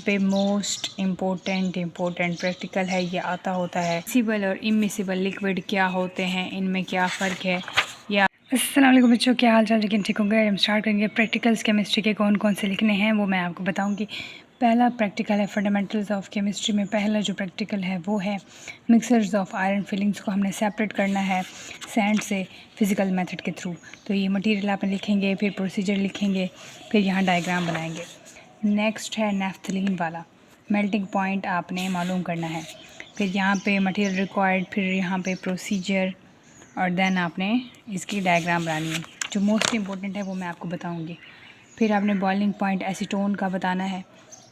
पे most important practical है, ये आता होता है मिसिबल और इमिसिबल लिक्विड क्या होते हैं, इनमें क्या फ़र्क है। या अस्सलाम वालेकुम बच्चों, क्या हाल चाल। लेकिन ठीक होंगे। हम स्टार्ट करेंगे। प्रैक्टिकल्स केमिस्ट्री के कौन कौन से लिखने हैं वो मैं आपको बताऊंगी। पहला प्रैक्टिकल है फंडामेंटल्स ऑफ केमिस्ट्री में पहला जो प्रैक्टिकल है वो है मिक्सर्स ऑफ आयरन फिलिंग्स को हमने सेपरेट करना है सैंड से फिज़िकल मेथड के थ्रू। तो ये मटेरियल आप लिखेंगे, फिर प्रोसीजर लिखेंगे, फिर यहाँ डायग्राम बनाएंगे। नेक्स्ट है नैफ्थलीन वाला, मेल्टिंग पॉइंट आपने मालूम करना है। फिर यहाँ पे मटेरियल रिक्वायर्ड, फिर यहाँ पे प्रोसीजर और देन आपने इसकी डायग्राम बनानी है। जो मोस्ट इम्पोर्टेंट है वो मैं आपको बताऊंगी। फिर आपने बॉइलिंग पॉइंट एसीटोन का बताना है,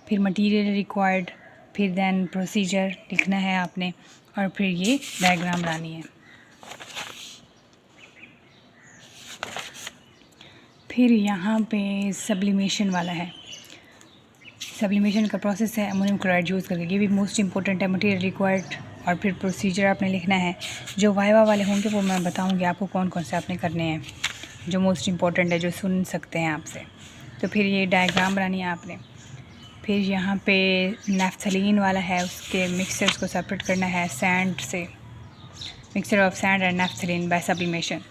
फिर मटेरियल रिक्वायर्ड, फिर देन प्रोसीजर लिखना है आपने और फिर ये डायग्राम बनानी है। फिर यहाँ पे सब्लिमेशन वाला है, सब्लिमेशन का प्रोसेस है अमोनियम क्लोराइड यूज़ करके, ये भी मोस्ट इंपॉर्टेंट है। मटेरियल रिक्वायर्ड और फिर प्रोसीजर आपने लिखना है। जो वाइवा वाले होंगे वो मैं बताऊंगी आपको कौन कौन से आपने करने हैं, जो मोस्ट इंपॉर्टेंट है, जो सुन सकते हैं आपसे। तो फिर ये डायग्राम बनानी है आपने। फिर यहाँ पे नैफ्थलीन वाला है, उसके मिक्सचर्स को सेपरेट करना है सैंड से, mixture of sand and naphthalene by sublimation.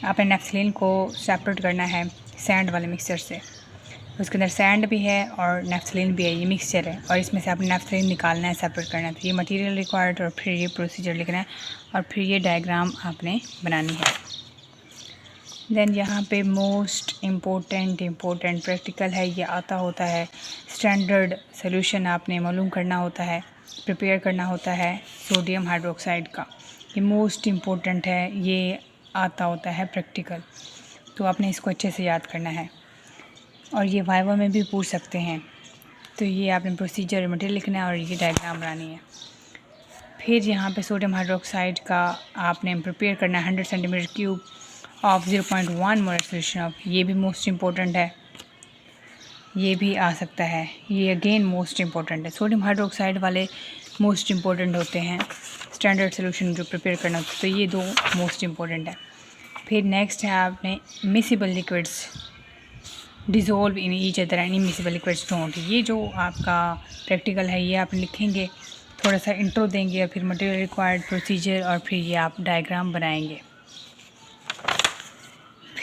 आपने नैफ्थलीन को सेपरेट करना है सैंड वाले मिक्सचर से। उसके अंदर सैंड भी है और नैफ्थलीन भी है, ये मिक्सचर है और इसमें से आपने नैफ्थलीन निकालना है, सेपरेट करना है। तो ये मटेरियल रिक्वायर्ड और फिर ये प्रोसीजर लिखना है और फिर ये डायग्राम आपने बनानी है। देन यहाँ पे मोस्ट इम्पोर्टेंट प्रैक्टिकल है, ये आता होता है स्टैंडर्ड सॉल्यूशन आपने मालूम करना होता है, प्रिपेयर करना होता है सोडियम हाइड्रोक्साइड का। ये मोस्ट इम्पोर्टेंट है, ये आता होता है प्रैक्टिकल, तो आपने इसको अच्छे से याद करना है और ये वाइवा में भी पूछ सकते हैं। तो ये आपने प्रोसीजर मटेरियल लिखना है और ये डायग्राम बनानी है। फिर यहाँ पे सोडियम हाइड्रोक्साइड का आपने प्रिपेयर करना है 100 centimetre cube of 0.1 molar solution of, ये भी मोस्ट इम्पोर्टेंट है, ये भी आ सकता है। ये अगेन मोस्ट इम्पोर्टेंट है। सोडियम हाइड्रोक्साइड वाले मोस्ट इम्पोर्टेंट होते हैं, स्टैंडर्ड सोल्यूशन जो प्रिपेयर करना होता है, तो ये दो मोस्ट इम्पोर्टेंट है। फिर नेक्स्ट है आपने miscible liquids dissolve in each other and immiscible liquids don't. ये जो आपका प्रैक्टिकल है ये आप लिखेंगे, थोड़ा सा इंट्रो देंगे और फिर मटेरियल रिक्वायर्ड, प्रोसीजर और फिर ये आप डायग्राम बनाएंगे।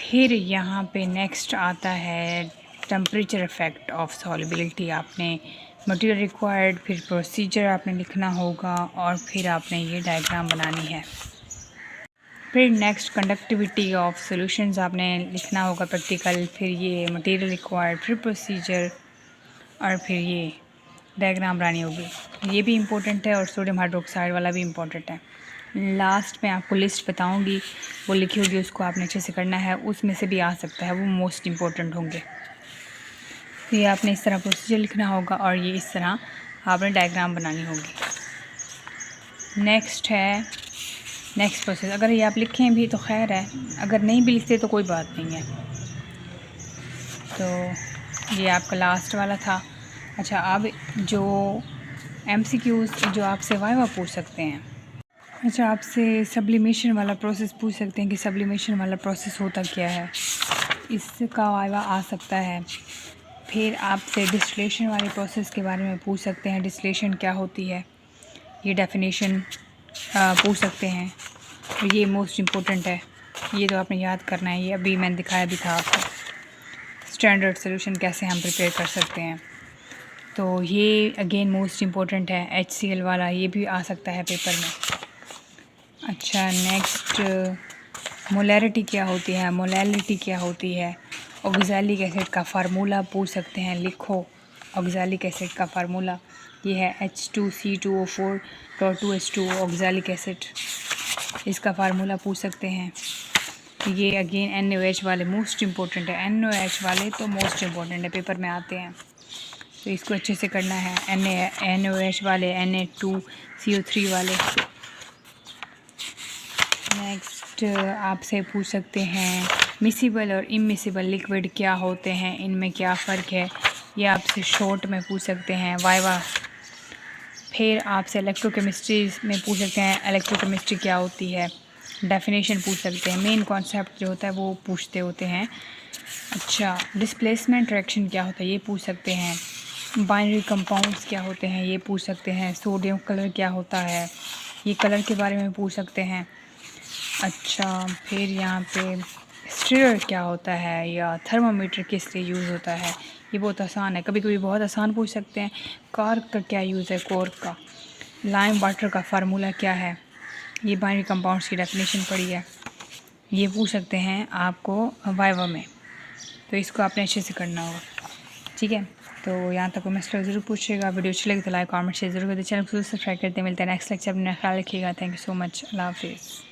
फिर यहाँ पे नेक्स्ट आता है टेम्परेचर इफ़ेक्ट ऑफ सॉल्युबिलिटी। आपने मटेरियल रिक्वायर्ड, फिर प्रोसीजर आपने लिखना होगा और फिर आपने ये डायग्राम बनानी है। फिर नेक्स्ट कंडक्टिविटी ऑफ सॉल्यूशंस आपने लिखना होगा प्रैक्टिकल, फिर ये मटेरियल रिक्वायर्ड, फिर प्रोसीजर और फिर ये डायग्राम बनानी होगी। ये भी इम्पोर्टेंट है और सोडियम हाइड्रोक्साइड वाला भी इम्पोर्टेंट है। लास्ट में आपको लिस्ट बताऊंगी, वो लिखी होगी, उसको आपने अच्छे से करना है, उसमें से भी आ सकता है, वो मोस्ट इम्पोर्टेंट होंगे। तो ये आपने इस तरह प्रोसीजर लिखना होगा और ये इस तरह आपने डायग्राम बनानी होगी। नेक्स्ट है नेक्स्ट प्रोसेस। अगर ये आप लिखें भी तो खैर है, अगर नहीं भी लिखते तो कोई बात नहीं है। तो ये आपका लास्ट वाला था। अच्छा, अब जो MCQs जो आपसे वाइवा पूछ सकते हैं। अच्छा, आपसे सब्लिमेशन वाला प्रोसेस पूछ सकते हैं कि सब्लिमेशन वाला प्रोसेस होता क्या है, इसका वाइवा आ सकता है। फिर आपसे डिस्टिलेशन वाले प्रोसेस के बारे में पूछ सकते हैं, डिस्टिलेशन क्या होती है, ये डेफिनेशन पूछ सकते हैं। ये मोस्ट इम्पोर्टेंट है, ये तो आपने याद करना है। ये अभी मैंने दिखाया भी था आपको, स्टैंडर्ड सॉल्यूशन कैसे हम प्रिपेयर कर सकते हैं। तो ये अगेन मोस्ट इम्पोर्टेंट है। HCl वाला ये भी आ सकता है पेपर में। अच्छा, नेक्स्ट मोलैरिटी क्या होती है, मोलैलिटी क्या होती है, ऑक्सैलिक एसिड का फार्मूला पूछ सकते हैं, लिखो ऑक्सैलिक एसिड का फार्मूला। ये है H2C2O4.2H2O ऑक्सैलिक एसिड, इसका फार्मूला पूछ सकते हैं। ये अगेन NaOH वाले मोस्ट इम्पोर्टेंट है, NaOH वाले तो मोस्ट इम्पोर्टेंट है, पेपर में आते हैं, तो इसको अच्छे से करना है। NaOH वाले, Na2CO3 वाले। नेक्स्ट आपसे पूछ सकते हैं मिसिबल और इमिसिबल लिक्विड क्या होते हैं, इनमें क्या फ़र्क है, ये आपसे शॉर्ट में पूछ सकते हैं वाइवा। फिर आपसे इलेक्ट्रोकेमिस्ट्री में पूछ सकते हैं, इलेक्ट्रोकेमिस्ट्री क्या होती है, डेफिनेशन पूछ सकते हैं, मेन कॉन्सेप्ट जो होता है वो पूछते होते हैं। अच्छा, डिस्प्लेसमेंट रिएक्शन क्या होता है ये पूछ सकते हैं। बाइनरी कंपाउंड्स क्या होते हैं ये पूछ सकते हैं। सोडियम कलर क्या होता है, ये कलर के बारे में पूछ सकते हैं। अच्छा, फिर यहाँ पे स्टिरर क्या होता है या थर्मामीटर किस लिए यूज़ होता है, ये बहुत आसान है, कभी कभी बहुत आसान पूछ सकते हैं। कॉर्क का क्या यूज़ है, कॉर्क का। लाइम वाटर का फार्मूला क्या है, ये बाइनरी कंपाउंड्स की डेफिनेशन पड़ी है, ये पूछ सकते हैं आपको वाइवा में, तो इसको आपने अच्छे से करना होगा। ठीक है, तो यहाँ तक मसला ज़रूर पूछिएगा। वीडियो अच्छी लगे तो लाइक कमेंट शेयर ज़रूर करते, चैनल को सब्सक्राइब करते। मिलते हैं नेक्स्ट लेक्चर, अपना ख्याल रखिएगा। थैंक यू सो मच, अल्लाह हाफिज़।